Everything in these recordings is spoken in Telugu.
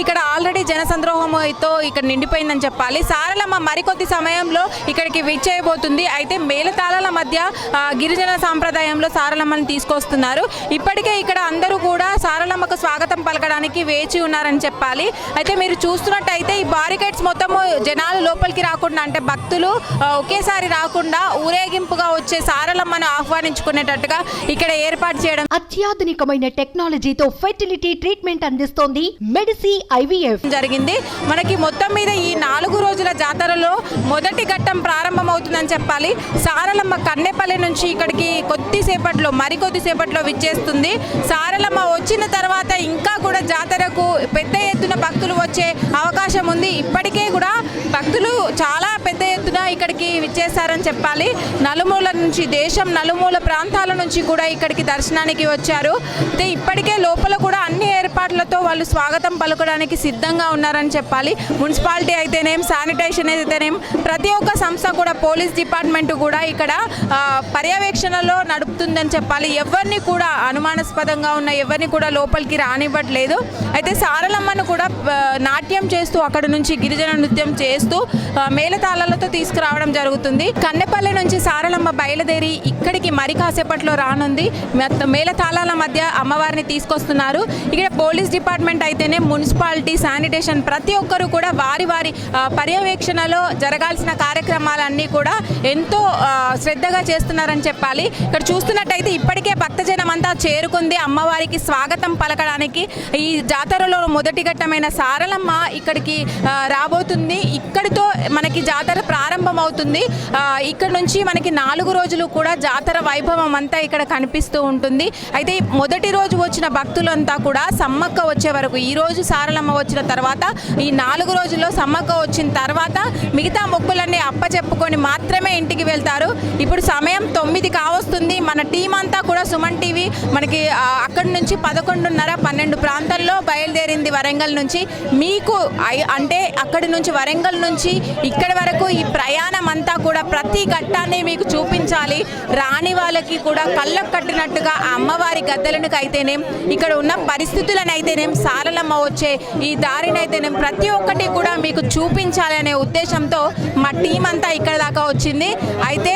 ఇక్కడ ఆల్రెడీ జనసంద్రోహంతో ఇక్కడ నిండిపోయిందని చెప్పాలి. సారలమ్మ మరికొద్ది సమయంలో ఇక్కడికి విచ్చేయబోతుంది. అయితే మేళతాళాల మధ్య గిరిజన సాంప్రదాయంలో సారలమ్మని తీసుకొస్తున్నారు. ఇప్పటికే ఇక్కడ అందరూ కూడా సారలమ్మకు స్వాగతం పలకడానికి వేచి ఉన్నారని చెప్పాలి. అయితే మీరు చూస్తున్నట్టయితే ఈ బారికేడ్స్ మొత్తము జనాలు లోపలికి రాకుండా, అంటే భక్తులు ఒకేసారి రాకుండా ఊరేగింపుగా వచ్చే సారలమ్మను ఆహ్వానించుకునేటట్టుగా ఇక్కడ ఏర్పాటు చేయడం. అత్యాధునికమైన టెక్నాలజీతో ఫెర్టిలిటీ ట్రీట్మెంట్ అందిస్తోంది మెడిసి IVF జరిగింది. మనకి మొత్తం మీద ఈ 4 రోజుల జాతరలో మొదటి ఘట్టం ప్రారంభమవుతుందని చెప్పాలి. సారలమ్మ కన్నెపల్లి నుంచి ఇక్కడికి మరికొద్దిసేపట్లో విచ్చేస్తుంది. సారలమ్మ వచ్చిన తర్వాత ఇంకా కూడా జాతరకు పెద్ద ఎత్తున భక్తులు వచ్చే అవకాశం ఉంది. ఇప్పటికే కూడా భక్తులు చాలా పెద్ద ఎత్తున ఇక్కడికి విచ్చేస్తారని చెప్పాలి. నలుమూల నుంచి, దేశం నలుమూల ప్రాంతాల నుంచి కూడా ఇక్కడికి దర్శనానికి వచ్చారు. అయితే ఇప్పటికే లోపల కూడా అన్ని ఏర్పాట్లతో వాళ్ళు స్వాగతం పలకడానికి సిద్ధంగా ఉన్నారని చెప్పాలి. మున్సిపాలిటీ అయితేనేం, శానిటేషన్ అయితేనేం, ప్రతి ఒక్క సంస్థ కూడా, పోలీస్ డిపార్ట్మెంట్ కూడా ఇక్కడ పర్యవేక్షణలో నడుపుతుందని చెప్పాలి. ఎవరిని కూడా అనుమానాస్పదంగా ఉన్న ఎవరిని కూడా లోపలికి రానివ్వట్లేదు. అయితే సారలమ్మను కూడా నాట్యం చేస్తూ, అక్కడ నుంచి గిరిజన నృత్యం చేస్తూ మేళతాళాలతో తీసుకురావడం జరుగుతుంది. కన్నెపల్లి నుంచి సారలమ్మ బయలుదేరి ఇక్కడికి మరి కాసేపట్లో రానుంది. మేళతాళాల మధ్య అమ్మవారిని తీసుకొస్తున్నారు. ఇక్కడ పోలీస్ డిపార్ట్మెంట్ అయితేనే, మున్సిపాలిటీ, శానిటేషన్, ప్రతి ఒక్కరు కూడా వారి పర్యవేక్షణలో జరగాల్సిన కార్యక్రమాలన్నీ కూడా ఎంతో శ్రద్ధగా చేస్తున్నారని చెప్పాలి. ఇక్కడ చూస్తున్నట్టయితే ఇప్పటికే భక్తజనం అంతా చేరుకుంది అమ్మవారికి స్వాగతం పలకడానికి. ఈ జాతరలో మొదటి ఘట్టమైన సారలమ్మ ఇక్కడికి రాబోతుంది. ఇక్కడితో మనకి జాతర ప్రారంభం అవుతుంది. ఇక్కడ నుంచి మనకి 4 రోజులు కూడా జాతర వైభవం అంతా ఇక్కడ కనిపిస్తూ ఉంటుంది. అయితే మొదటి రోజు వచ్చిన భక్తులంతా కూడా సమ్మక్క వచ్చే వరకు, ఈ రోజు సారలమ్మ వచ్చిన తర్వాత ఈ 4 రోజుల్లో సమ్మక్క వచ్చిన తర్వాత మిగతా మొక్కులన్నీ అప్పచెప్పుకొని మాత్రమే ఇంటికి వెళ్తారు. ఇప్పుడు సమయం 9 కావస్తుంది. మన టీం అంతా కూడా సుమన్ టీవీ మనకి అక్కడి నుంచి 11:30, 12 ప్రాంతాల్లో బయలుదేరింది వరంగల్ నుంచి. మీకు అంటే అక్కడి నుంచి, వరంగల్ నుంచి ఇక్కడి వరకు ఈ ప్రయాణం అంతా కూడా ప్రతి ఘట్టాన్ని మీకు చూపించాలి. రాని వాళ్ళకి కూడా కళ్ళకు కట్టినట్టుగా అమ్మవారి గద్దెలకు అయితేనేం, ఇక్కడ ఉన్న పరిస్థితులను అయితేనేం, సారలమ్మ వచ్చే ఈ దారినైతేనేం ప్రతి ఒక్కటి కూడా మీకు చూపించాలి అనే ఉద్దేశంతో మా టీం అంతా ఇక్కడ దాకా వచ్చింది. అయితే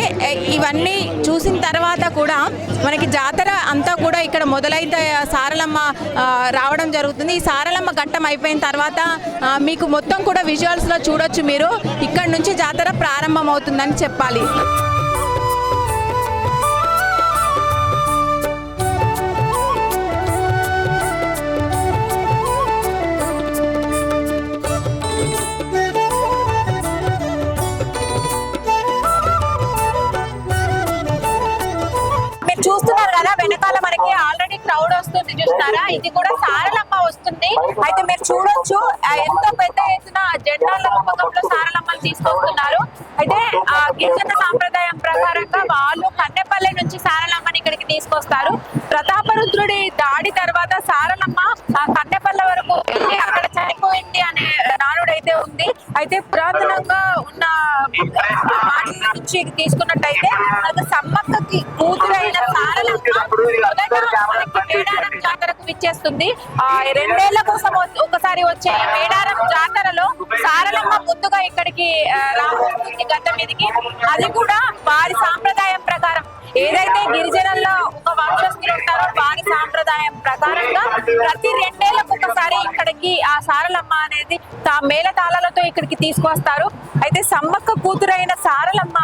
ఇవన్నీ చూసిన తర్వాత కూడా మనకి జాతర అంతా కూడా ఇక్కడ మొదలైతే సారలమ్మ రావడం జరుగుతుంది. ఈ సారలమ్మ ఘట్టం అయిపోయిన తర్వాత మీకు మొత్తం కూడా విజువల్స్లో చూడొచ్చు మీరు. ఇక్కడ నుంచి జాతర ప్రారంభం అవుతుందని చెప్పాలి. చూస్తున్నారు కదా వెనకాల మనకి ఆల్రెడీ క్రౌడ్ వస్తుంది, చూస్తారా? ఇది కూడా సారలమ్మ వస్తుంది. అయితే మీరు చూడొచ్చు ఎంతో పెద్ద ఎత్తున జెండాల రూపకంలో సారలమ్మలు తీసుకొస్తున్నారు. అయితే గిరిజన సాంప్రదాయం ప్రకారంగా వాళ్ళు కన్నెపల్లి నుంచి సారలమ్మని ఇక్కడికి తీసుకొస్తారు. ప్రతాపరుద్రుడి దాడి తర్వాత సారలమ్మ కన్నెపల్లి వరకు వెళ్ళి అక్కడ చనిపోయింది అనే నానుడైతే ఉంది. అయితే పురాతనంగా ఉన్న మాటల నుంచి తీసుకున్నట్టయితే సమ్మక్కకి కూతురైన సారలమ్మ మేడారం జాతరకు విచ్చేస్తుంది. 2 ఏళ్ల కోసం ఒకసారి వచ్చే ఈ మేడారం జాతరలో సారలమ్మ ముందుగా ఇక్కడికి రాబోతుంది గడ్డ మీదకి. అది కూడా వారి సాంప్రదాయం ప్రకారం, ఏదైతే గిరిజనుల్లో ఒక వంశస్థులు ఉంటారో వారి సాంప్రదాయం ప్రకారంగా ప్రతి 2 ఏళ్లకు ఒకసారి ఇక్కడికి ఆ సారలమ్మ అనేది మేళతాళాలతో ఇక్కడికి తీసుకొస్తారు. అయితే సమ్మక్క కూతురైన సారలమ్మ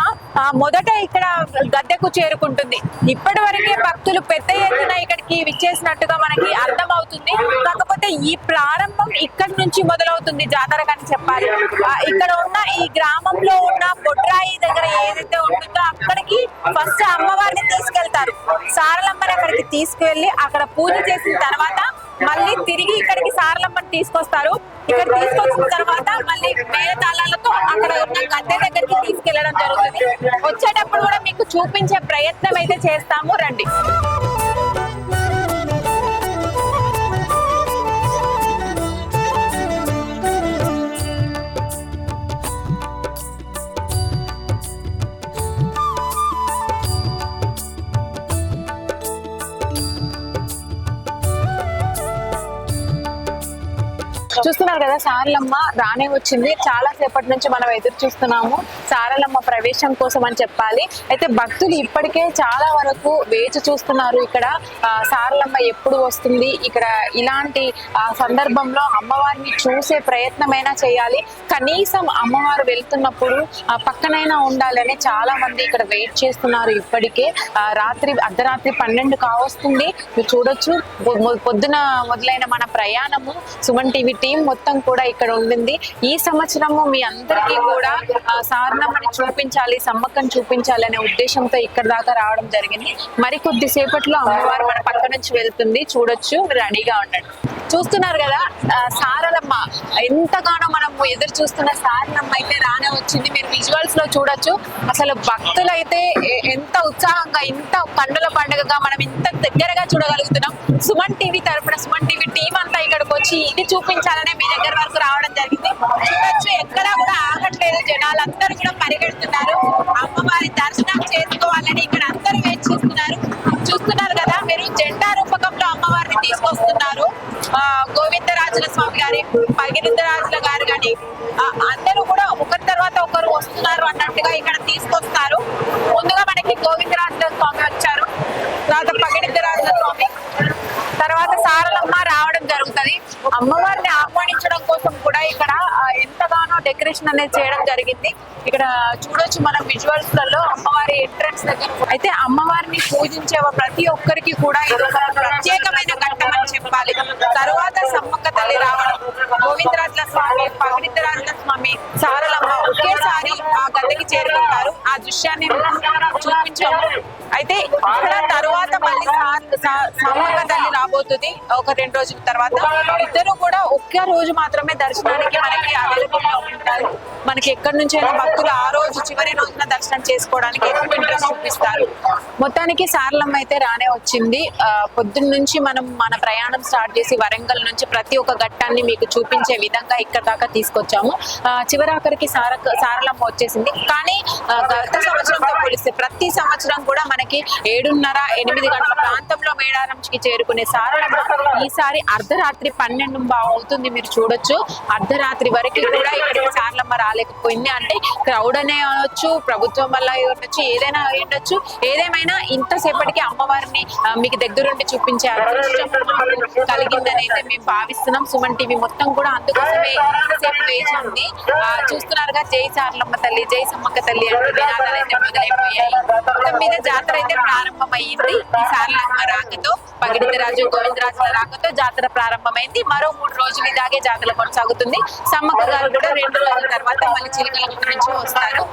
మొదట ఇక్కడ గద్దెకు చేరుకుంటుంది. ఇప్పటి వరకే భక్తులు పెద్ద ఎత్తున ఇక్కడికి విచ్చేసినట్టుగా మనకి అర్థమవుతుంది. కాకపోతే ఈ ప్రారంభం ఇక్కడి నుంచి మొదలవుతుంది జాతర అని చెప్పాలి. ఇక్కడ ఉన్న ఈ గ్రామంలో ఉన్న బొడ్రాయి దగ్గర ఏదైతే ఉంటుందో అక్కడికి ఫస్ట్ అమ్మవారిని తీసుకెళ్తారు. సారలమ్మని అక్కడికి తీసుకువెళ్ళి అక్కడ పూజ చేసిన తర్వాత మళ్ళీ తిరిగి ఇక్కడికి సారలమ్మని తీసుకొస్తారు. ఇక్కడ తీసుకొచ్చిన తర్వాత మళ్ళీ మేళతాళాలతో అక్కడ ఉన్న గద్దె దగ్గరికి తీసుకెళ్లడం జరుగుతుంది. వచ్చేటప్పుడు కూడా మీకు చూపించే ప్రయత్నం అయితే చేస్తాము, రండి. చూస్తున్నారు చూస్తున్నారు కదా, సారలమ్మ రానే వచ్చింది. చాలా సేపటి నుంచి మనం ఎదురు చూస్తున్నాము సారలమ్మ ప్రవేశం కోసం అని చెప్పాలి. అయితే భక్తులు ఇప్పటికే చాలా వరకు వేచి చూస్తున్నారు. ఇక్కడ సారలమ్మ ఎప్పుడు వస్తుంది, ఇక్కడ ఇలాంటి సందర్భంలో అమ్మవారిని చూసే ప్రయత్నమైనా చేయాలి, కనీసం అమ్మవారు వెళ్తున్నప్పుడు పక్కనైనా ఉండాలని చాలా మంది ఇక్కడ వెయిట్ చేస్తున్నారు. ఇప్పటికే అర్ధరాత్రి 12 కావస్తుంది. మీరు చూడొచ్చు, పొద్దున మొదలైన మన ప్రయాణము సుమన్ టీవీ టీం మొత్తం కూడా ఇక్కడ ఉండింది. ఈ సంవత్సరము మీ అందరికీ కూడా సారలమ్మని చూపించాలి, సమ్మక్కని చూపించాలి అనే ఉద్దేశంతో ఇక్కడ దాకా రావడం జరిగింది. మరి కొద్దిసేపట్లో అమ్మవారు మన పక్క నుంచి వెళ్తుంది. చూడొచ్చు, రెడీగా ఉండండి. చూస్తున్నారు కదా, సారలమ్మ ఎంతగానో మనం ఎదురు చూస్తున్న సారలమ్మ అయితే రానే వచ్చింది. మీరు విజువల్స్ లో చూడొచ్చు. అసలు భక్తులు అయితే ఎంత ఉత్సాహంగా, ఇంత కన్నుల పండుగగా మనం ఇంత దగ్గరగా చూడగలుగుతున్నాం. సుమన్ టీవీ తరపున సుమన్ టీవీ టీం అంతా ఇక్కడికి వచ్చి ఇది చూపించాలనే మీ దగ్గర వరకు రావడం జరిగింది. చూడొచ్చు, ఎక్కడా కూడా ఆగట్లేదు. జనాలందరూ కూడా పరిగెడుతున్నారు. అమ్మవారి దర్శనం చేసుకోవాలని ఇక్కడ అందరూ వెయిట్ చేస్తున్నారు. చూస్తున్నారు కదా మీరు, జెండా రూపకంలో అమ్మవారిని తీసుకొస్తున్నారు. గోవిందరాజుల స్వామి గారి, పగిరిద్దరాజుల గారు కానీ అందరూ కూడా ఒకరి తర్వాత ఒకరు వస్తున్నారు అన్నట్టుగా ఇక్కడ తీసుకొస్తారు. ముందుగా మనకి గోవిందరాజుల స్వామి వచ్చారు, తర్వాత పగిడిద్దరాజుల స్వామి, తర్వాత సారలమ్మ రావడం జరుగుతుంది. అమ్మవారిని ఆహ్వానించడం కోసం కూడా ఇక్కడ ఎంతగానో డెకరేషన్ అనేది చేయడం జరిగింది. ఇక్కడ చూడొచ్చు మనం విజువల్స్ లలో అమ్మవారి ఎంట్రన్స్ దగ్గర అయితే అమ్మవారిని పూజించే ప్రతి ఒక్కరికి కూడా ఇది ఒక ప్రత్యేకమైన ఘట్టం అని చెప్పాలి. తరువాత సమ్మక్క తల్లి రావడం, గోవిందరాజుల స్వామి, పగిడిద్దరాజుల స్వామి, సారలమ్మ ఒకేసారి ఆ గద్దెకి చేరుకుంటారు. ఆ దృశ్యాన్ని చూపించాము. అయితే ఇక్కడ తరువాత మళ్ళీ సమ్మక్క తల్లి రాబోతుంది ఒక 2 రోజుల తర్వాత. ఇద్దరు కూడా ఒకే రోజు మాత్రమే దర్శనానికి మనకి అవైలబుల్ గా ఉంటారు. మనకి ఎక్కడి నుంచైనా భక్తులు ఆ రోజు చివరి రోజున దర్శనం చేసుకోవడానికి ఎక్కువ ఇంట్రెస్ట్ చూపిస్తారు. మొత్తానికి సారలమ్మ అయితే రానే వచ్చింది. పొద్దున్న నుంచి మనం మన ప్రయాణం స్టార్ట్ చేసి వరంగల్ నుంచి ప్రతి ఒక్క ఘట్టాన్ని మీకు చూపించే విధంగా ఇక్కడ దాకా తీసుకొచ్చాము. చివరాఖరికి సారలమ్మ వచ్చేసింది. కానీ గత సంవత్సరంతో పోలిస్తే ప్రతి సంవత్సరం కూడా మనకి 7:30-8 గంటల ప్రాంతంలో మేడారంకి చేరుకునే సారలమ్మ ఈసారి అర్ధరాత్రి 12 అవుతుంది. మీరు చూడొచ్చు, అర్ధరాత్రి వరకు కూడా ఇక్కడికి సారలమ్మ రాలేకపోయింది. అంటే క్రౌడ్ అనే అనొచ్చు, ప్రభుత్వం వల్ల ఉండొచ్చు, ఏదైనా అయి ఉండొచ్చు. ఏదేమైనా ఇంతసేపటికి అమ్మవారిని మీకు దగ్గరుండి చూపించే అదృష్టం కలిగిందని అయితే మేము భావిస్తున్నాం. సుమన్ టీవీ మొత్తం కూడా అందుకోసమే ఇంతసేపు వేచి ఉంది. చూస్తున్నారుగా, జై సారలమ్మ తల్లి, జై సమ్మక్క తల్లి అంటే నినాదాలు అయితే మొదలైపోయాయి. మొత్తం మీద జాతర అయితే ప్రారంభమైంది. ఈ సారలమ్మ రాకతో, పగిడిద్దరాజు, గోవిందరాజుల రాకతో జాతర ప్రారంభమైంది. మరో 3 రోజులు ఇలాగే జాతర కొనసాగుతుంది. సమ్మక్క గారు కూడా 2 రోజుల తర్వాత మళ్ళీ చిలకల నుంచి వస్తారు.